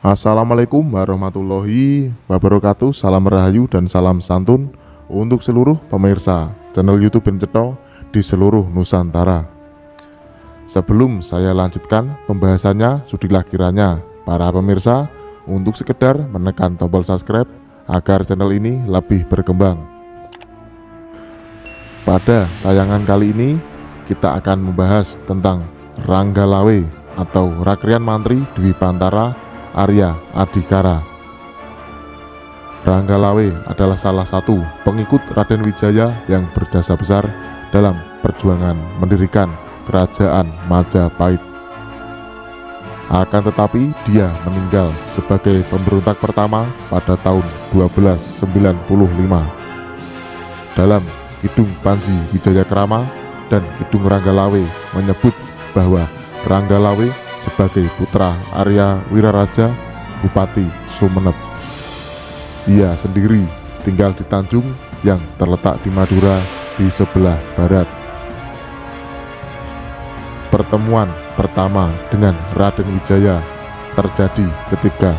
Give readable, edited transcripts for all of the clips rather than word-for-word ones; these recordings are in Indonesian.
Assalamualaikum warahmatullahi wabarakatuh. Salam rahayu dan salam santun untuk seluruh pemirsa channel YouTube Ben Cetho di seluruh Nusantara. Sebelum saya lanjutkan pembahasannya, sudilah kiranya para pemirsa untuk sekedar menekan tombol subscribe agar channel ini lebih berkembang. Pada tayangan kali ini kita akan membahas tentang Ranggalawe atau Rakrian Mantri Dwi Pantara Arya Adhikara. Ranggalawe adalah salah satu pengikut Raden Wijaya yang berjasa besar dalam perjuangan mendirikan kerajaan Majapahit. Akan tetapi dia meninggal sebagai pemberontak pertama pada tahun 1295. Dalam Kidung Panji Wijayakrama dan Kidung Ranggalawe menyebut bahwa Ranggalawe sebagai putra Arya Wiraraja Bupati Sumeneb. Ia sendiri tinggal di Tanjung yang terletak di Madura di sebelah barat. Pertemuan pertama dengan Raden Wijaya terjadi ketika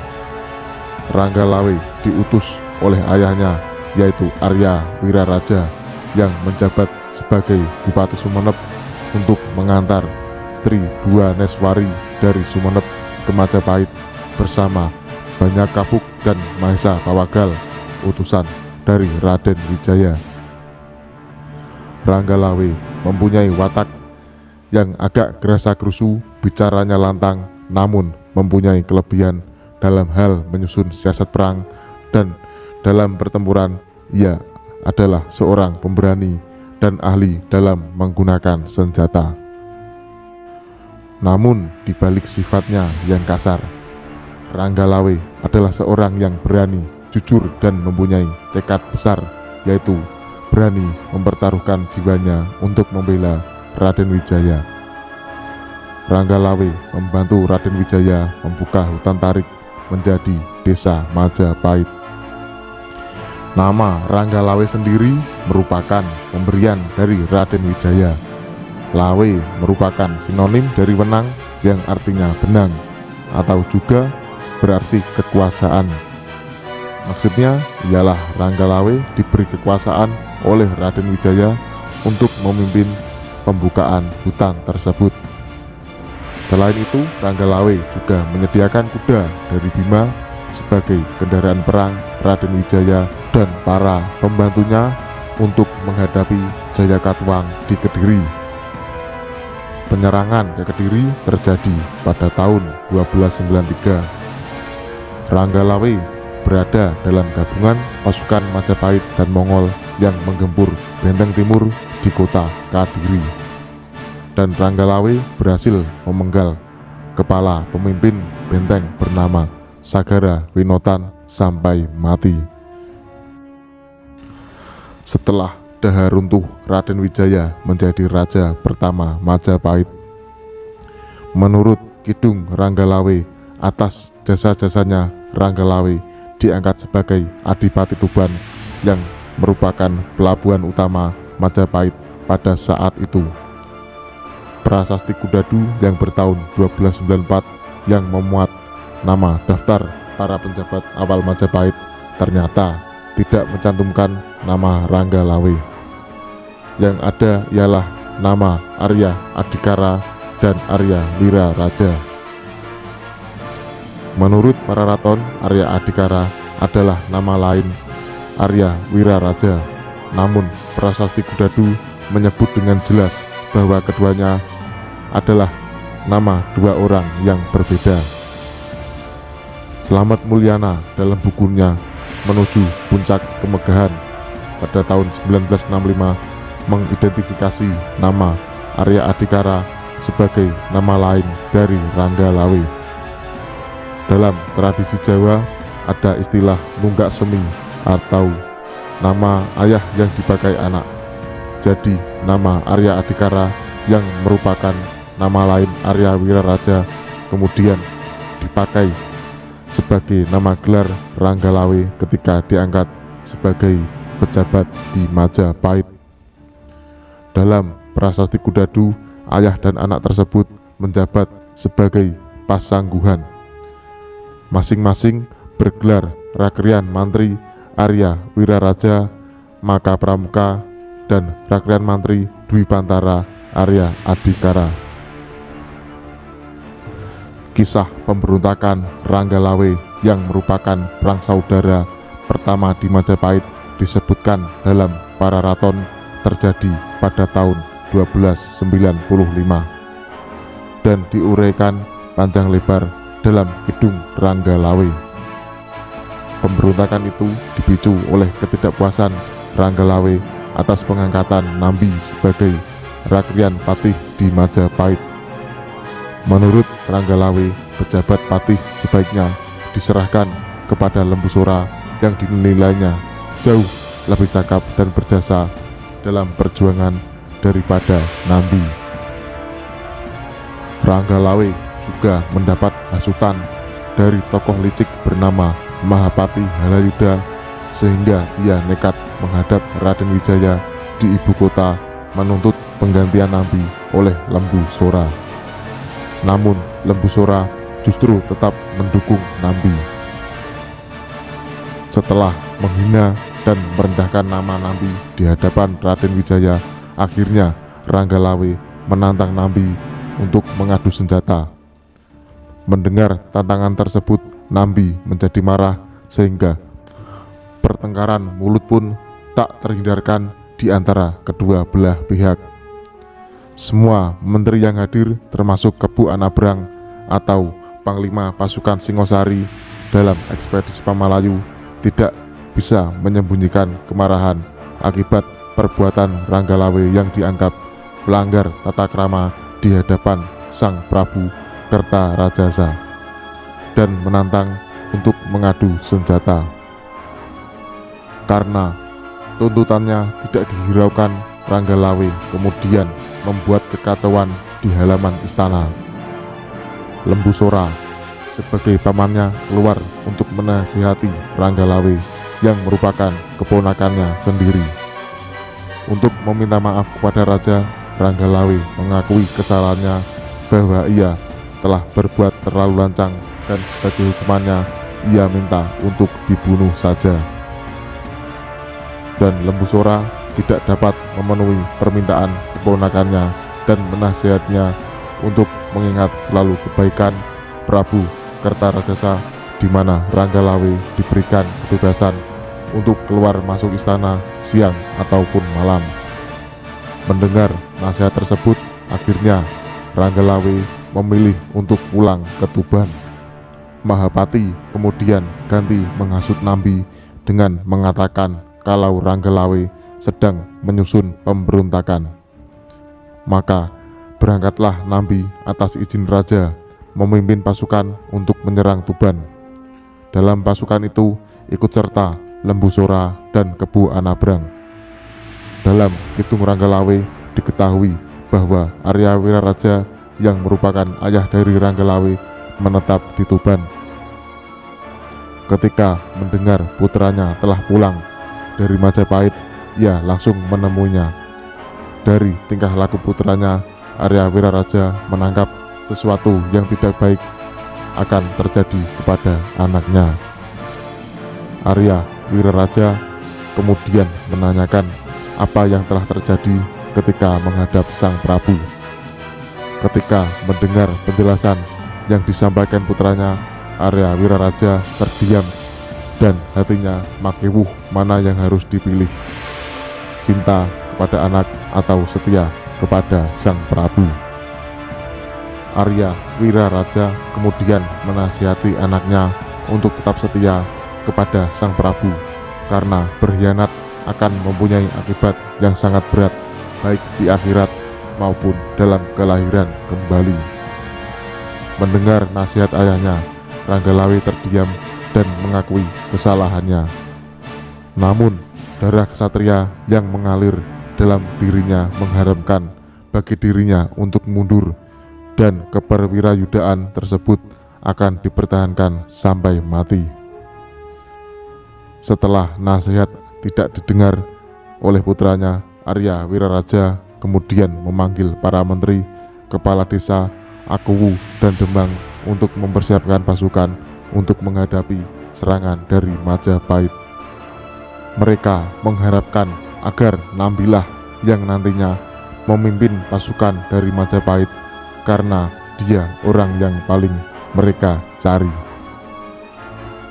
Ranggalawe diutus oleh ayahnya, yaitu Arya Wiraraja yang menjabat sebagai Bupati Sumeneb untuk mengantar Tribhuwaneswari dari Sumeneb ke Majapahit bersama Banyakabuk dan Mahesa Pawagal, utusan dari Raden Wijaya. Ranggalawe mempunyai watak yang agak gerasa-gerusu, bicaranya lantang, namun mempunyai kelebihan dalam hal menyusun siasat perang, dan dalam pertempuran ia adalah seorang pemberani dan ahli dalam menggunakan senjata. Namun di balik sifatnya yang kasar, Ranggalawe adalah seorang yang berani, jujur, dan mempunyai tekad besar, yaitu berani mempertaruhkan jiwanya untuk membela Raden Wijaya. Ranggalawe membantu Raden Wijaya membuka hutan tarik menjadi desa Majapahit. Nama Ranggalawe sendiri merupakan pemberian dari Raden Wijaya. Lawe merupakan sinonim dari wenang yang artinya benang atau juga berarti kekuasaan. Maksudnya ialah Ranggalawe diberi kekuasaan oleh Raden Wijaya untuk memimpin pembukaan hutan tersebut. Selain itu, Ranggalawe juga menyediakan kuda dari Bima sebagai kendaraan perang Raden Wijaya dan para pembantunya untuk menghadapi Jayakatwang di Kediri. Penyerangan ke Kediri terjadi pada tahun 1293. Ranggalawe berada dalam gabungan pasukan Majapahit dan Mongol yang menggempur benteng timur di kota Kediri. Dan Ranggalawe berhasil memenggal kepala pemimpin benteng bernama Sagara Winotan sampai mati. Setelah daha runtuh, Raden Wijaya menjadi raja pertama Majapahit. Menurut Kidung Ranggalawe, atas jasa-jasanya Ranggalawe diangkat sebagai Adipati Tuban yang merupakan pelabuhan utama Majapahit pada saat itu. Prasasti Kudadu yang bertahun 1294 yang memuat nama daftar para penjabat awal Majapahit ternyata tidak mencantumkan nama Ranggalawe. Yang ada ialah nama Arya Adhikara dan Arya Wiraraja. Menurut para raton, Arya Adhikara adalah nama lain Arya Wiraraja. Namun Prasasti Kudadu menyebut dengan jelas bahwa keduanya adalah nama dua orang yang berbeda. Slamet Mulyana dalam bukunya Menuju Puncak Kemegahan pada tahun 1965 mengidentifikasi nama Arya Adhikara sebagai nama lain dari Ranggalawe. Dalam tradisi Jawa ada istilah nunggak semi atau nama ayah yang dipakai anak. Jadi nama Arya Adhikara yang merupakan nama lain Arya Wiraraja kemudian dipakai sebagai nama gelar Ranggalawe ketika diangkat sebagai pejabat di Majapahit. Dalam Prasasti Kudadu, ayah dan anak tersebut menjabat sebagai pasangguhan. masing-masing bergelar Rakrian Mantri Arya Wiraraja Maka Pramuka dan Rakrian Mantri Dwi Pantara Arya Adhikara. Kisah pemberontakan Ranggalawe yang merupakan perang saudara pertama di Majapahit disebutkan dalam Pararaton terjadi pada tahun 1295 dan diuraikan panjang lebar dalam Kidung Ranggalawe. Pemberontakan itu dipicu oleh ketidakpuasan Ranggalawe atas pengangkatan Nambi sebagai Rakrian Patih di Majapahit. Menurut Ranggalawe, pejabat patih sebaiknya diserahkan kepada Lembu Sora yang dinilainya jauh lebih cakap dan berjasa dalam perjuangan daripada Nambi. Ranggalawe juga mendapat hasutan dari tokoh licik bernama Mahapati Halayuda sehingga ia nekat menghadap Raden Wijaya di ibu kota menuntut penggantian Nambi oleh Lembu Sora. Namun Lembu Sora justru tetap mendukung Nambi. Setelah menghina dan merendahkan nama Nambi di hadapan Raden Wijaya, akhirnya Ranggalawe menantang Nambi untuk mengadu senjata. Mendengar tantangan tersebut, Nambi menjadi marah sehingga pertengkaran mulut pun tak terhindarkan di antara kedua belah pihak. Semua menteri yang hadir termasuk Kebu Anabrang atau Panglima Pasukan Singosari dalam ekspedisi Pamalayu tidak bisa menyembunyikan kemarahan akibat perbuatan Ranggalawe yang dianggap melanggar tata krama di hadapan Sang Prabu Kertarajasa dan menantang untuk mengadu senjata. Karena tuntutannya tidak dihiraukan, Ranggalawe kemudian membuat kekacauan di halaman istana. Lembu Sora sebagai pamannya keluar untuk menasihati Ranggalawe yang merupakan keponakannya sendiri. Untuk meminta maaf kepada raja, Ranggalawe mengakui kesalahannya bahwa ia telah berbuat terlalu lancang dan sebagai hukumannya ia minta untuk dibunuh saja. Dan Lembu Sora tidak dapat memenuhi permintaan keponakannya dan menasihatnya untuk mengingat selalu kebaikan Prabu Kertarajasa, di mana Ranggalawe diberikan kebebasan untuk keluar masuk istana siang ataupun malam. Mendengar nasihat tersebut, akhirnya Ranggalawe memilih untuk pulang ke Tuban. Mahapati kemudian ganti menghasut Nambi dengan mengatakan kalau Ranggalawe sedang menyusun pemberontakan. Maka berangkatlah Nambi atas izin raja memimpin pasukan untuk menyerang Tuban. Dalam pasukan itu ikut serta Lembu Sora dan Kebu Anabrang. Dalam Kidung Ranggalawe diketahui bahwa Arya Wiraraja yang merupakan ayah dari Ranggalawe menetap di Tuban. Ketika mendengar putranya telah pulang dari Majapahit, ia langsung menemuinya. Dari tingkah laku putranya, Arya Wiraraja menangkap sesuatu yang tidak baik akan terjadi kepada anaknya. Arya Wiraraja kemudian menanyakan apa yang telah terjadi ketika menghadap Sang Prabu. Ketika mendengar penjelasan yang disampaikan putranya, Arya Wiraraja terdiam dan hatinya makewuh mana yang harus dipilih, cinta kepada anak atau setia kepada Sang Prabu. Arya Wiraraja kemudian menasihati anaknya untuk tetap setia kepada Sang Prabu karena berkhianat akan mempunyai akibat yang sangat berat baik di akhirat maupun dalam kelahiran kembali. Mendengar nasihat ayahnya, Ranggalawe terdiam dan mengakui kesalahannya. Namun darah kesatria yang mengalir dalam dirinya mengharamkan bagi dirinya untuk mundur, dan keperwirayudaan tersebut akan dipertahankan sampai mati. Setelah nasihat tidak didengar oleh putranya, Arya Wiraraja kemudian memanggil para menteri, kepala desa, Akuwu, dan Demang untuk mempersiapkan pasukan untuk menghadapi serangan dari Majapahit. Mereka mengharapkan agar Nambilah yang nantinya memimpin pasukan dari Majapahit karena dia orang yang paling mereka cari.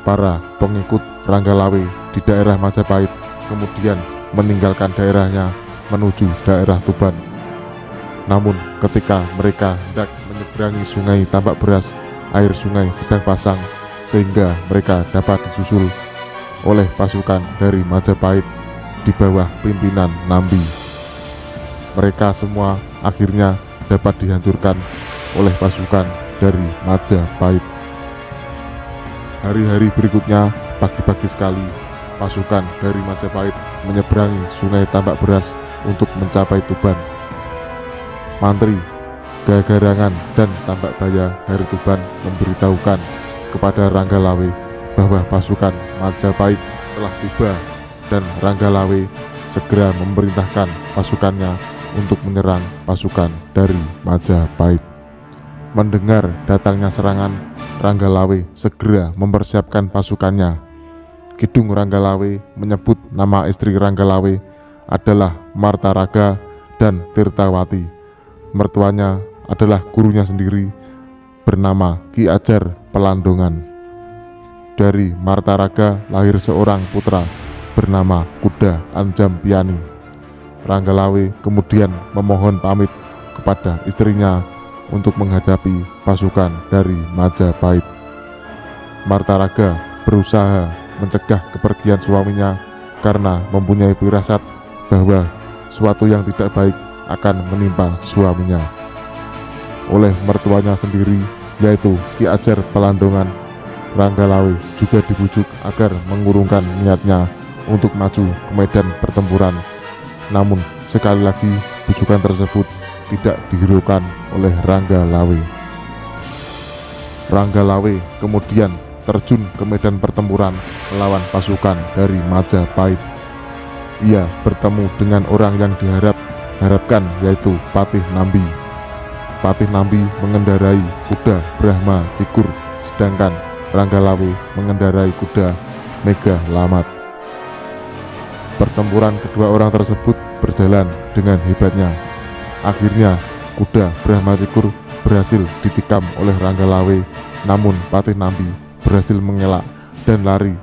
Para pengikut Ranggalawe di daerah Majapahit kemudian meninggalkan daerahnya menuju daerah Tuban. Namun ketika mereka hendak menyeberangi sungai Tambak Beras, air sungai sedang pasang sehingga mereka dapat disusul oleh pasukan dari Majapahit di bawah pimpinan Nambi. Mereka semua akhirnya dapat dihancurkan oleh pasukan dari Majapahit. Hari-hari berikutnya, pagi-pagi sekali, pasukan dari Majapahit menyeberangi sungai Tambak Beras untuk mencapai Tuban. Mantri, Gagarangan, dan Tambak Baya Hari Tuban memberitahukan kepada Ranggalawe bahwa pasukan Majapahit telah tiba dan Ranggalawe segera memerintahkan pasukannya untuk menyerang pasukan dari Majapahit. Mendengar datangnya serangan, Ranggalawe segera mempersiapkan pasukannya. Kidung Ranggalawe menyebut nama istri Ranggalawe adalah Martaraga dan Tirtawati. Mertuanya adalah gurunya sendiri bernama Ki Ajar Pelandongan. Dari Martaraga lahir seorang putra bernama Kuda Anjampiani. Ranggalawe kemudian memohon pamit kepada istrinya untuk menghadapi pasukan dari Majapahit. Martaraga berusaha mencegah kepergian suaminya karena mempunyai firasat bahwa suatu yang tidak baik akan menimpa suaminya. Oleh mertuanya sendiri, yaitu Ki Ajar Pelandongan, Ranggalawe juga dibujuk agar mengurungkan niatnya untuk maju ke medan pertempuran. Namun sekali lagi bujukan tersebut tidak dihiraukan oleh Ranggalawe. Ranggalawe kemudian terjun ke medan pertempuran melawan pasukan dari Majapahit. Ia bertemu dengan orang yang diharapkan, yaitu Patih Nambi. Patih Nambi mengendarai kuda Brahma Cikur, sedangkan Ranggalawe mengendarai kuda Mega Lamat. Pertempuran kedua orang tersebut berjalan dengan hebatnya. Akhirnya kuda Brahma Cikur berhasil ditikam oleh Ranggalawe, namun Patih Nambi berhasil mengelak dan lari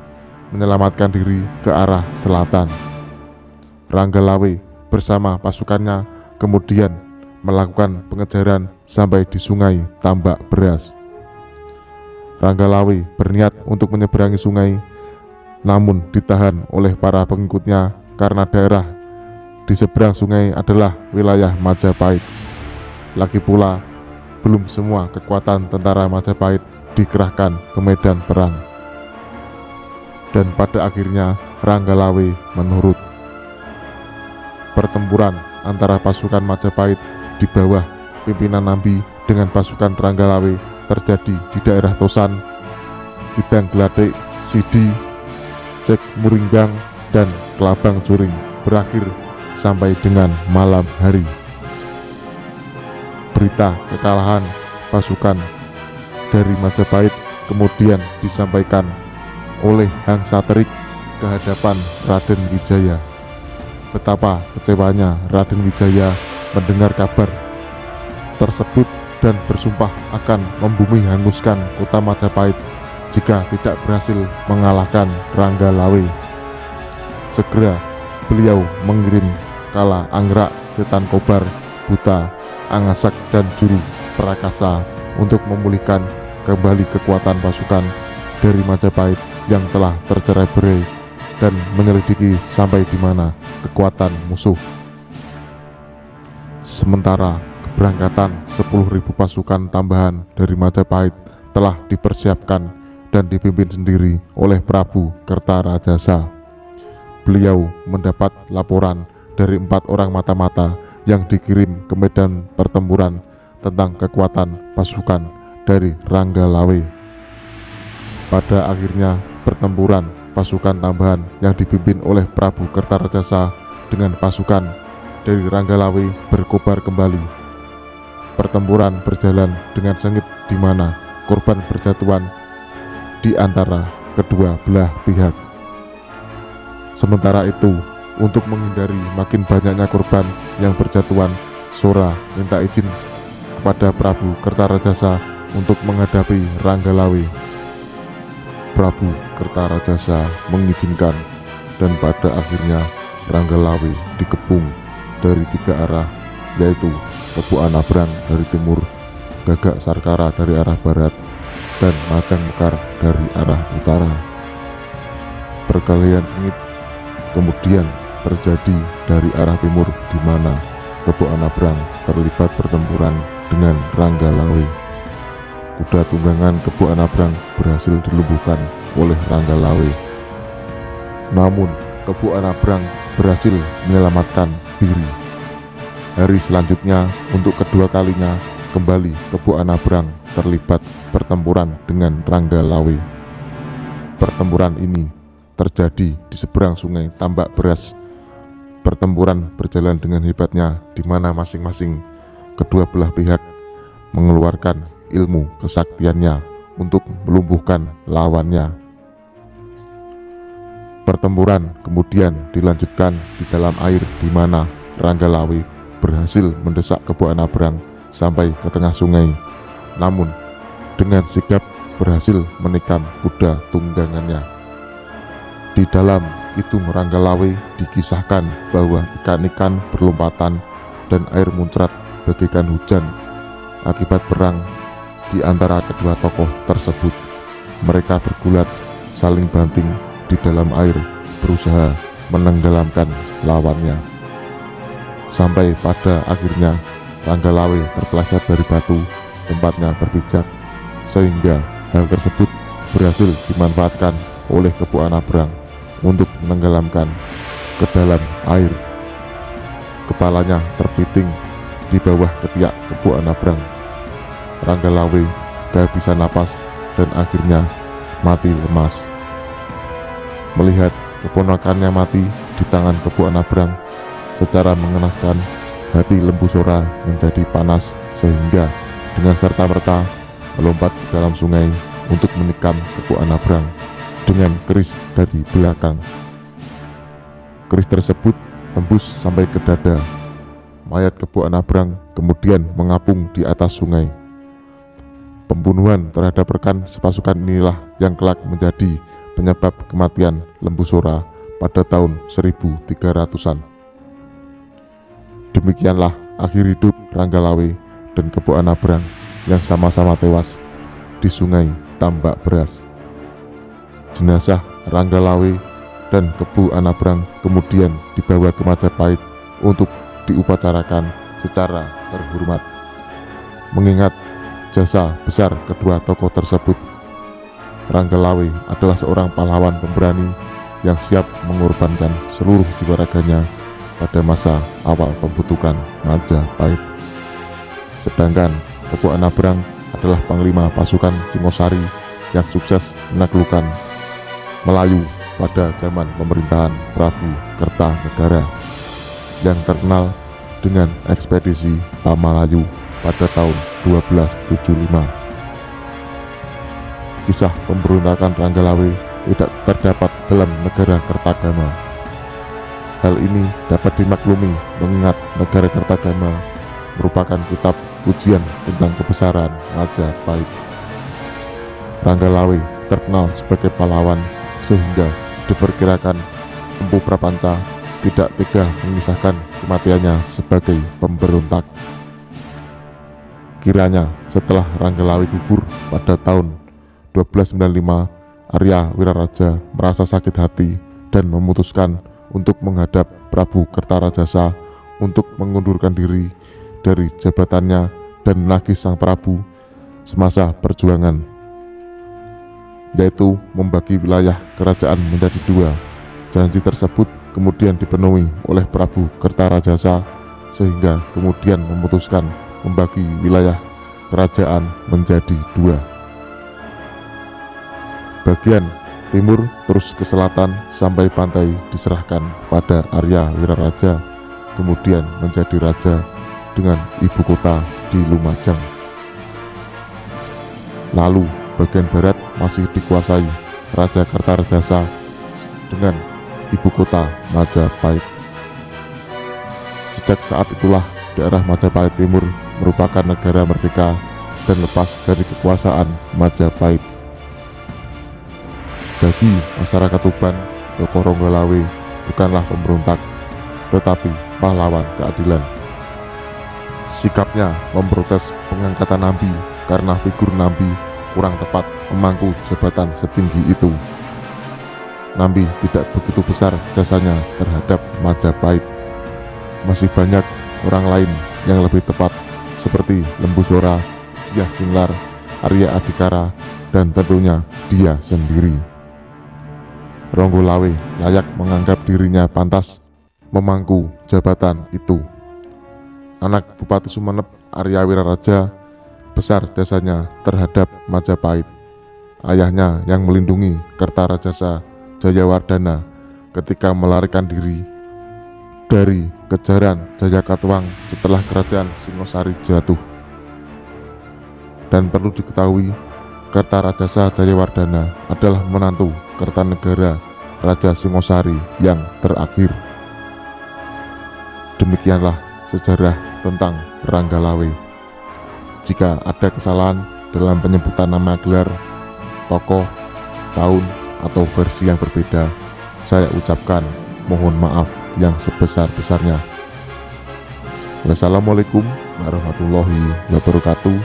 menyelamatkan diri ke arah selatan. Ranggalawe bersama pasukannya kemudian melakukan pengejaran sampai di sungai Tambak Beras. Ranggalawe berniat untuk menyeberangi sungai, namun ditahan oleh para pengikutnya karena daerah di seberang sungai adalah wilayah Majapahit. Lagi pula, belum semua kekuatan tentara Majapahit dikerahkan ke medan perang. Dan pada akhirnya Ranggalawe menurut. Pertempuran antara pasukan Majapahit di bawah pimpinan Nambi dengan pasukan Ranggalawe terjadi di daerah Tosan, Kidang Gladek, Sidi, Cek Muringgang, dan Kelabang Juring, berakhir sampai dengan malam hari. Berita kekalahan pasukan dari Majapahit kemudian disampaikan oleh Hang Satrik ke hadapan Raden Wijaya. Betapa kecewanya Raden Wijaya mendengar kabar tersebut dan bersumpah akan membumi hanguskan kota Majapahit jika tidak berhasil mengalahkan Ranggalawe. Segera beliau mengirim Kala Angrak, Setan Kobar, Buta, Angasak, dan Juru Prakasa untuk memulihkan kembali kekuatan pasukan dari Majapahit yang telah tercerai-berai dan menyelidiki sampai di mana kekuatan musuh. Sementara keberangkatan 10.000 pasukan tambahan dari Majapahit telah dipersiapkan dan dipimpin sendiri oleh Prabu Kertarajasa. Beliau mendapat laporan dari 4 orang mata-mata yang dikirim ke medan pertempuran tentang kekuatan pasukan dari Ranggalawe. Pada akhirnya pertempuran pasukan tambahan yang dipimpin oleh Prabu Kertarajasa dengan pasukan dari Ranggalawe berkobar kembali. Pertempuran berjalan dengan sengit di mana korban berjatuhan di antara kedua belah pihak. Sementara itu, untuk menghindari makin banyaknya korban yang berjatuhan, Sora minta izin kepada Prabu Kertarajasa untuk menghadapi Ranggalawe. Prabu Kertarajasa mengizinkan, dan pada akhirnya Ranggalawe dikepung dari 3 arah, yaitu Kebu Anabrang dari timur, Gagak Sarkara dari arah barat, dan Majang Mekar dari arah utara. Perkelahian sengit kemudian terjadi dari arah timur, di mana Kebu Anabrang terlibat pertempuran dengan Ranggalawe. Kuda tunggangan Kebu Anabrang berhasil dilumpuhkan oleh Ranggalawe. Namun Kebu Anabrang berhasil menyelamatkan diri. Hari selanjutnya, untuk kedua kalinya kembali Kebu Anabrang terlibat pertempuran dengan Ranggalawe. Pertempuran ini terjadi di seberang sungai Tambak Beras. Pertempuran berjalan dengan hebatnya, di mana masing-masing kedua belah pihak mengeluarkan ilmu kesaktiannya untuk melumpuhkan lawannya. Pertempuran kemudian dilanjutkan di dalam air, di mana Ranggalawe berhasil mendesak Kebu Anabrang sampai ke tengah sungai, namun dengan sigap berhasil menikam kuda tunggangannya. Di dalam Kidung Ranggalawe dikisahkan bahwa ikan-ikan berlompatan dan air muncrat bagaikan hujan akibat perang di antara kedua tokoh tersebut. Mereka bergulat saling banting di dalam air, berusaha menenggelamkan lawannya. Sampai pada akhirnya Ranggalawe terpeleset dari batu tempatnya berpijak, sehingga hal tersebut berhasil dimanfaatkan oleh Kebu Anabrang untuk menenggelamkan ke dalam air. Kepalanya terpiting di bawah ketiak Kebu Anabrang. Ranggalawe kehabisan napas dan akhirnya mati lemas. Melihat keponakannya mati di tangan Kebu Anabrang, secara mengenaskan hati Lembu Sora menjadi panas, sehingga dengan serta-merta melompat ke dalam sungai untuk menikam Kebu Anabrang dengan keris dari belakang. Keris tersebut tembus sampai ke dada. Mayat Kebu Anabrang kemudian mengapung di atas sungai. Pembunuhan terhadap rekan sepasukan inilah yang kelak menjadi penyebab kematian Lembu Sora pada tahun 1300-an. Demikianlah akhir hidup Ranggalawe dan Kebu Anabrang yang sama-sama tewas di sungai Tambak Beras. Jenazah Ranggalawe dan Kebu Anabrang kemudian dibawa ke Majapahit untuk diupacarakan secara terhormat. Mengingat jasa besar kedua tokoh tersebut, Ranggalawe adalah seorang pahlawan pemberani yang siap mengorbankan seluruh jiwa raganya pada masa awal pembentukan Majapahit. Sedangkan Kebu Anabrang adalah panglima pasukan Singosari yang sukses menaklukkan Melayu pada zaman pemerintahan Prabu Kertanegara, yang terkenal dengan ekspedisi Pamalayu pada tahun 1275. Kisah pemberontakan Ranggalawe tidak terdapat dalam negara Kertagama. Hal ini dapat dimaklumi mengingat negara Kertagama merupakan kitab pujian tentang kebesaran Majapahit. Ranggalawe terkenal sebagai pahlawan, sehingga diperkirakan Empu Prapanca tidak tega mengisahkan kematiannya sebagai pemberontak. Kiranya setelah Ranggalawe gugur pada tahun 1295, Arya Wiraraja merasa sakit hati dan memutuskan untuk menghadap Prabu Kertarajasa untuk mengundurkan diri dari jabatannya dan menagih sang Prabu semasa perjuangan, yaitu membagi wilayah kerajaan menjadi 2. Janji tersebut kemudian dipenuhi oleh Prabu Kertarajasa, sehingga kemudian memutuskan membagi wilayah kerajaan menjadi 2. Bagian timur terus ke selatan sampai pantai diserahkan pada Arya Wiraraja, kemudian menjadi raja dengan ibu kota di Lumajang. Lalu bagian barat masih dikuasai Raja Kertarajasa dengan ibu kota Majapahit. Sejak saat itulah daerah Majapahit Timur merupakan negara merdeka dan lepas dari kekuasaan Majapahit. Bagi masyarakat Tuban, tokoh Ronggolawe bukanlah pemberontak, tetapi pahlawan keadilan. Sikapnya memprotes pengangkatan Nambi karena figur Nambi kurang tepat memangku jabatan setinggi itu. Nambi tidak begitu besar jasanya terhadap Majapahit. Masih banyak orang lain yang lebih tepat seperti Lembu Sora, Dyah Singlar, Arya Adhikara, dan tentunya dia sendiri. Ronggolawe layak menganggap dirinya pantas memangku jabatan itu. Anak Bupati Sumeneb, Arya Wiraraja, besar jasanya terhadap Majapahit. Ayahnya yang melindungi Kertarajasa Jayawardana ketika melarikan diri dari kejaran Jayakatwang setelah kerajaan Singosari jatuh. Dan perlu diketahui, Kertarajasa Jayawardana adalah menantu Kertanegara Raja Singosari yang terakhir. Demikianlah sejarah tentang Ranggalawe. Jika ada kesalahan dalam penyebutan nama, gelar, tokoh, tahun, atau versi yang berbeda, saya ucapkan mohon maaf yang sebesar-besarnya. Wassalamualaikum warahmatullahi wabarakatuh.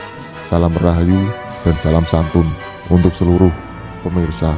Salam rahayu dan salam santun untuk seluruh pemirsa.